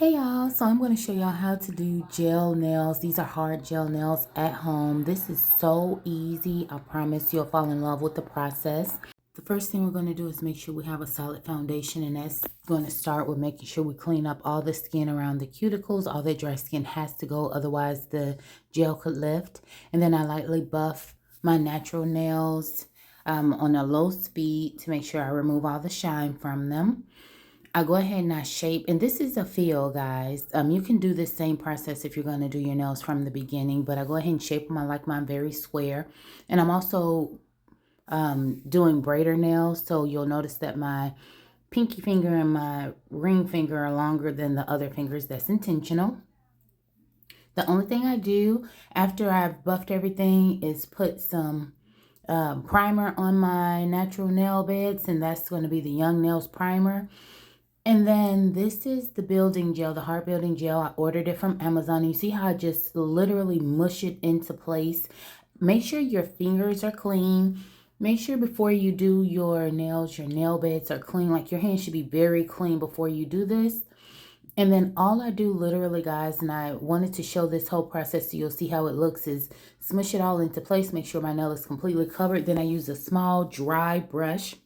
Hey y'all, so I'm going to show y'all how to do gel nails. These are hard gel nails at home. This is so easy. I promise you'll fall in love with the process. The first thing we're going to do is make sure we have a solid foundation, and that's going to start with making sure we clean up all the skin around the cuticles. All that dry skin has to go, otherwise the gel could lift. And then I lightly buff my natural nails on a low speed to make sure I remove all the shine from them. I go ahead and I shape, and this is a feel, guys. You can do the same process if you're going to do your nails from the beginning, but I go ahead and shape them. I like mine very square, and I'm also doing braider nails, so you'll notice that my pinky finger and my ring finger are longer than the other fingers. That's intentional. The only thing I do after I've buffed everything is put some primer on my natural nail beds, and that's going to be the Young Nails primer. And then this is the building gel, the hard building gel. I ordered it from Amazon. You see how I just literally mush it into place. Make sure your fingers are clean. Make sure before you do your nails, your nail beds are clean. Like your hands should be very clean before you do this. And then all I do literally, guys, and I wanted to show this whole process so you'll see how it looks, is smush it all into place. Make sure my nail is completely covered. Then I use a small dry brush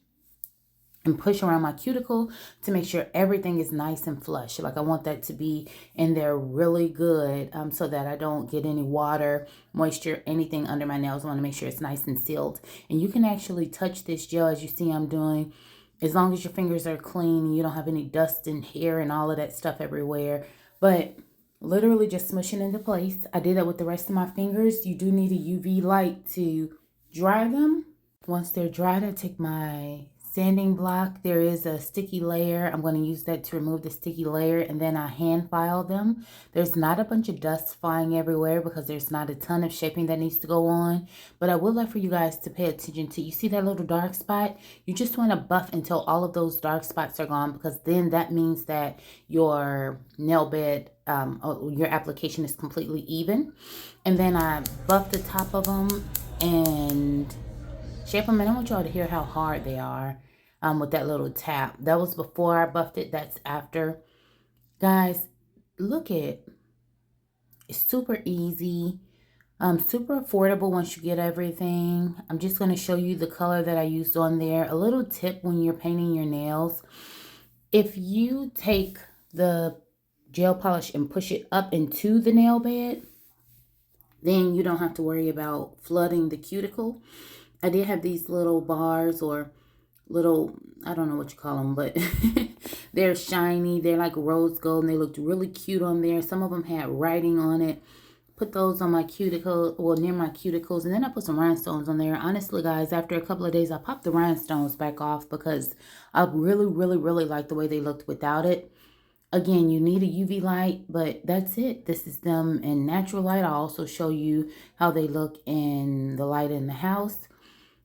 and push around my cuticle to make sure everything is nice and flush. Like I want that to be in there really good so that I don't get any water, moisture, anything under my nails. I want to make sure it's nice and sealed. And you can actually touch this gel as you see I'm doing, as long as your fingers are clean and you don't have any dust and hair and all of that stuff everywhere. But literally just smush it into place. I did that with the rest of my fingers. You do need a UV light to dry them. Once they're dried, I take my sanding block. There is a sticky layer. I'm going to use that to remove the sticky layer, and then I hand file them. There's not a bunch of dust flying everywhere because there's not a ton of shaping that needs to go on, but I would like for you guys to pay attention to, you see that little dark spot? You just want to buff until all of those dark spots are gone, because then that means that your nail bed, your application is completely even. And then I buff the top of them and shape them, and I want y'all to hear how hard they are with that little tap. That was before I buffed it. That's after. Guys, look at, it's super easy, super affordable once you get everything. I'm just going to show you the color that I used on there. A little tip when you're painting your nails: if you take the gel polish and push it up into the nail bed, then you don't have to worry about flooding the cuticle. I did have these little bars, or little, I don't know what you call them, but they're shiny. They're like rose gold, and they looked really cute on there. Some of them had writing on it. Put those on my cuticle, well, near my cuticles, and then I put some rhinestones on there. Honestly, guys, after a couple of days, I popped the rhinestones back off because I really like the way they looked without it. Again, you need a UV light, but that's it. This is them in natural light. I'll also show you how they look in the light in the house.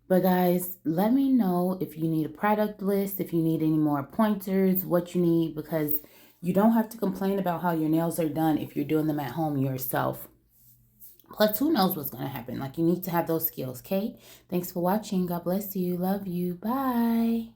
But guys, let me know if you need a product list, if you need any more pointers, what you need, because you don't have to complain about how your nails are done if you're doing them at home yourself. Plus, who knows what's going to happen? Like, you need to have those skills, okay? Thanks for watching. God bless you. Love you. Bye.